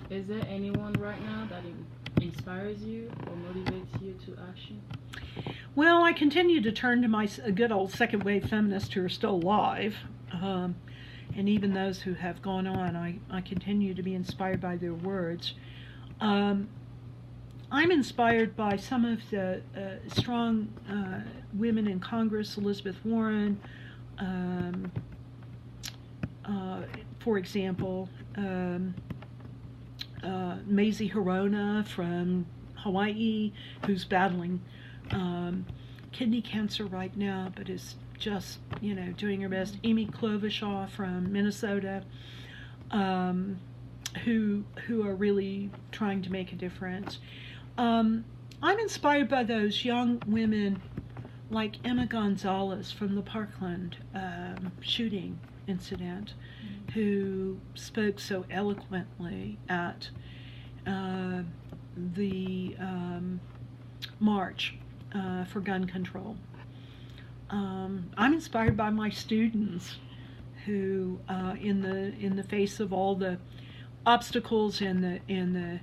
Is there anyone right now that inspires you or motivates you to action? Well, I continue to turn to my good old second wave feminists who are still alive. And even those who have gone on, I continue to be inspired by their words. Um, I'm inspired by some of the strong women in Congress, Elizabeth Warren, um, for example, Mazie Hirona from Hawaii, who's battling kidney cancer right now, but is just, doing her best. Amy Klobuchar from Minnesota, who are really trying to make a difference. I'm inspired by those young women like Emma Gonzalez from the Parkland shooting incident, who spoke so eloquently at the march for gun control. I'm inspired by my students who, in the face of all the obstacles and the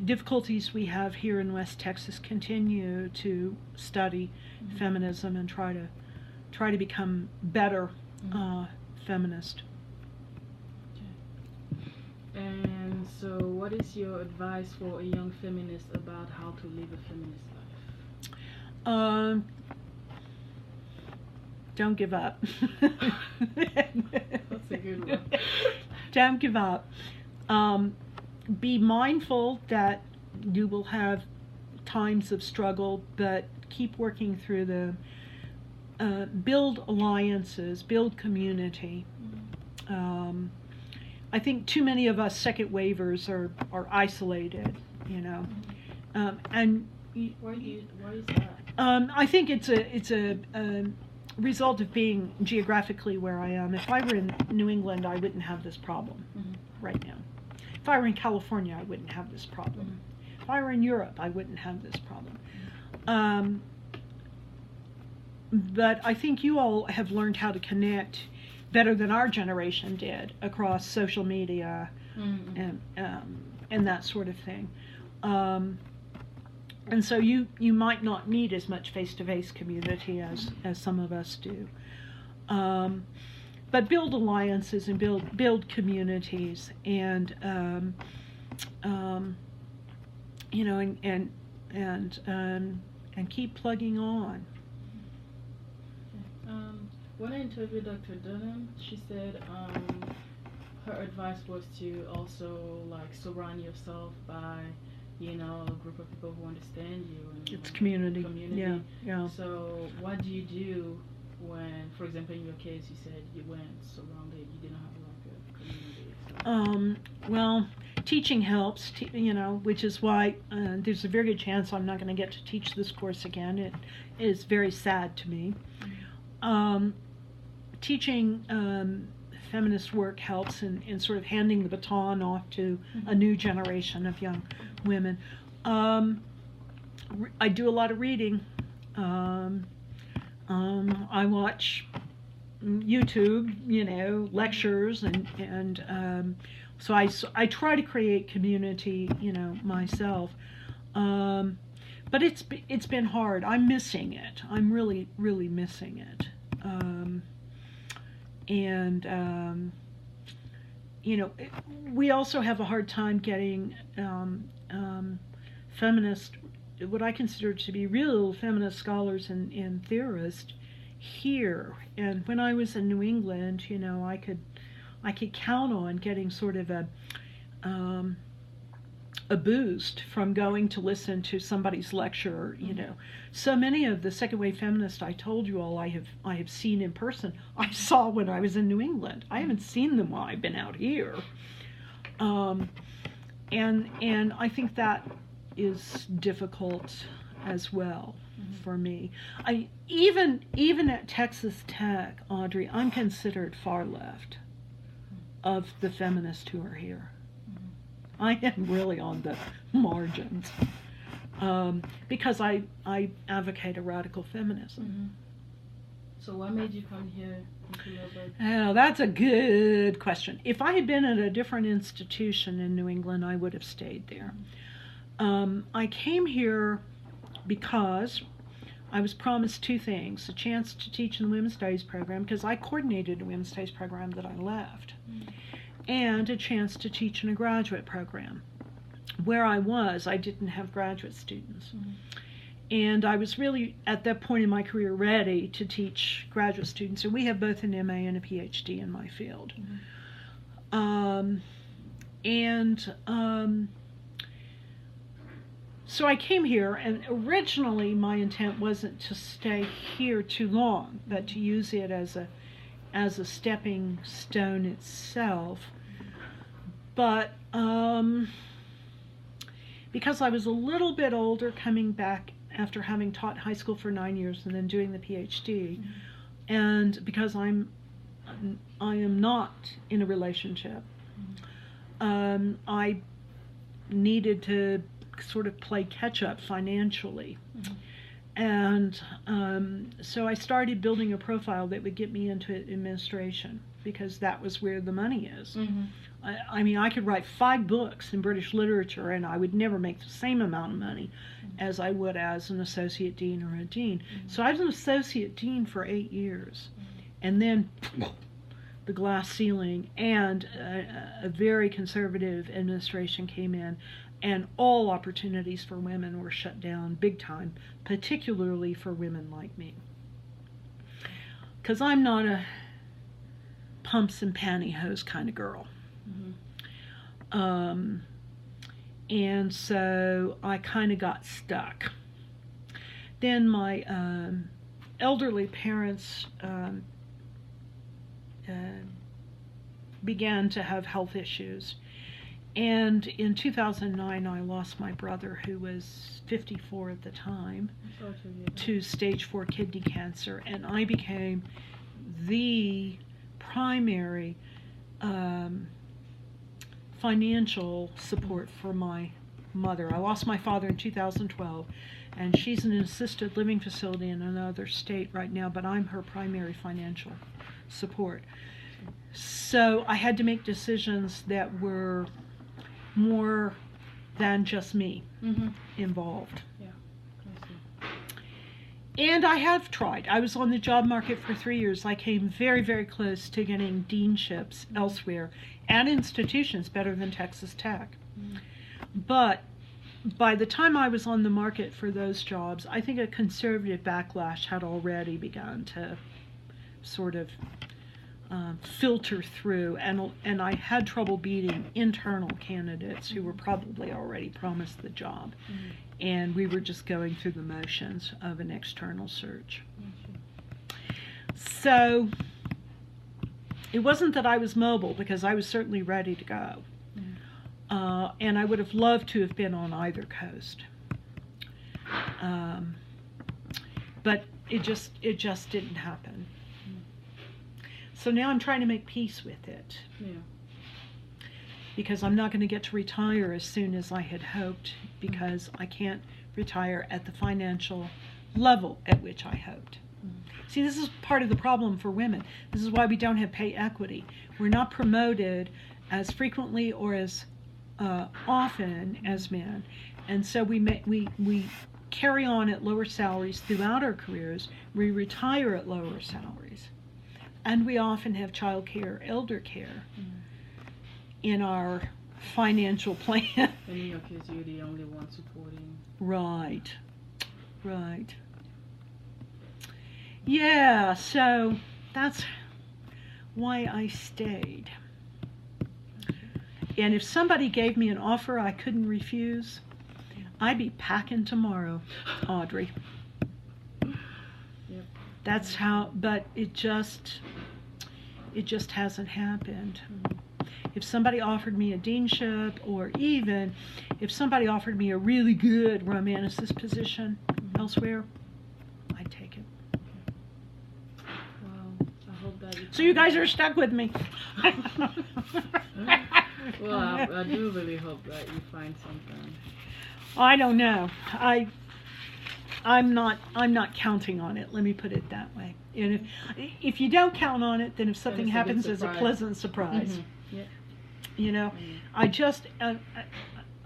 difficulties we have here in West Texas, continue to study feminism and try to become better feminist. Okay. And so, what is your advice for a young feminist about how to live a feminist life? Don't give up. That's a good one. Don't give up. Be mindful that you will have times of struggle, but keep working through them. Build alliances, build community. I think too many of us second wavers are isolated, and why is that? I think it's a result of being geographically where I am. If I were in New England, I wouldn't have this problem right now. If I were in California, I wouldn't have this problem. If I were in Europe, I wouldn't have this problem. But I think you all have learned how to connect better than our generation did across social media and that sort of thing. And so you might not need as much face-to-face community as some of us do. But build alliances and build communities, and and keep plugging on. When I interviewed Dr. Dunham, she said her advice was to also surround yourself by a group of people who understand you. And, it's community. Yeah. So what do you do when, for example, in your case, you said you weren't surrounded, you didn't have a community? So. Well, teaching helps, which is why there's a very good chance I'm not going to get to teach this course again. It is very sad to me. Teaching feminist work helps in sort of handing the baton off to a new generation of young women. I do a lot of reading. I watch YouTube, lectures, and so I try to create community, myself. But it's been hard. I'm missing it. I'm really, really missing it. We also have a hard time getting feminist, what I consider to be real feminist scholars and theorists here. And when I was in New England, I could count on getting sort of a boost from going to listen to somebody's lecture. So many of the second wave feminists I told you all I have seen in person, I saw when I was in New England. I haven't seen them while I've been out here. And I think that is difficult as well for me. Even at Texas Tech, Audrey, I'm considered far left of the feminists who are here. I am really on the margins because I advocate a radical feminism. So what made you come here Oh, that's a good question. If I had been at a different institution in New England, I would have stayed there. I came here because I was promised two things: a chance to teach in the Women's Studies program, because I coordinated a Women's Studies program that I left, and a chance to teach in a graduate program. Where I was, I didn't have graduate students. And I was really, at that point in my career, ready to teach graduate students. And we have both an MA and a PhD in my field. So I came here, and originally my intent wasn't to stay here too long, but to use it as a stepping stone itself. But because I was a little bit older coming back after having taught high school for 9 years and then doing the PhD, and because I am not in a relationship, I needed to sort of play catch up financially. And so I started building a profile that would get me into administration, because that was where the money is. I mean, I could write 5 books in British literature and I would never make the same amount of money as I would as an associate dean or a dean. So I was an associate dean for 8 years. And then the glass ceiling and a very conservative administration came in, and all opportunities for women were shut down big time, particularly for women like me. Because I'm not a pumps and pantyhose kind of girl. And so I kind of got stuck. Then my elderly parents began to have health issues. And in 2009, I lost my brother, who was 54 at the time, to stage 4 kidney cancer. And I became the primary financial support for my mother. I lost my father in 2012, and she's in an assisted living facility in another state right now, but I'm her primary financial support. So I had to make decisions that were more than just me involved. And I have tried. I was on the job market for 3 years. I came very, very close to getting deanships elsewhere at institutions better than Texas Tech. But by the time I was on the market for those jobs, I think a conservative backlash had already begun to sort of filter through, and I had trouble beating internal candidates who were probably already promised the job. And we were just going through the motions of an external search. So it wasn't that I was mobile, because I was certainly ready to go. And I would have loved to have been on either coast. But it just didn't happen. So now I'm trying to make peace with it. Because I'm not going to get to retire as soon as I had hoped, because I can't retire at the financial level at which I hoped. See, this is part of the problem for women. This is why we don't have pay equity. We're not promoted as frequently or as often as men, and so we carry on at lower salaries throughout our careers. We retire at lower salaries, and we often have child care, elder care in our financial plan. And in your case, you're the only one supporting. Right. Yeah, so that's why I stayed. And if somebody gave me an offer I couldn't refuse, I'd be packing tomorrow, Audrey. That's how, but it just hasn't happened. If somebody offered me a deanship, or even if somebody offered me a really good romanicist position elsewhere, I'd take it. Well, I hope that So you guys are stuck with me. Well, I do really hope that you find something. I don't know. I'm not counting on it. Let me put it that way. And if you don't count on it, then if something it's a good happens, it's a surprise. pleasant surprise. Mm-hmm. Yeah. You know, Mm.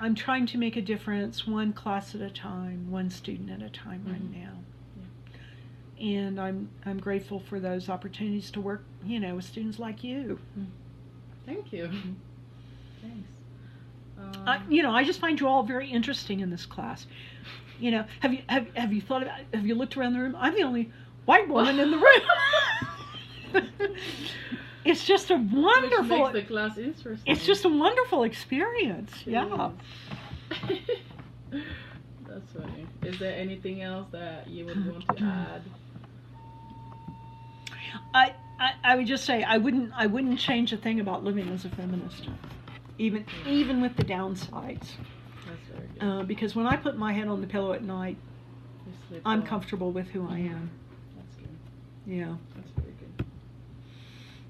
I'm trying to make a difference one class at a time, one student at a time right Mhm. now. And I'm grateful for those opportunities to work, you know, with students like you. Thank you. Thanks. You know, I just find you all very interesting in this class. You know, have you thought about? Have you looked around the room? I'm the only white woman in the room. It's just a wonderful. Which makes the class interesting. It's just a wonderful experience. Yeah. That's funny. Is there anything else that you would want to add? I would just say I wouldn't change a thing about living as a feminist, even with the downsides. That's very good. Because when I put my head on the pillow at night, You sleep I'm well. comfortable with who I am. That's good. Yeah. That's very good.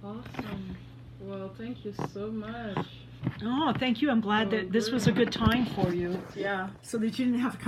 Awesome. Well, thank you so much. Oh, thank you. I'm glad Oh, that this was a good. good time for you. Yeah. So that you didn't have to come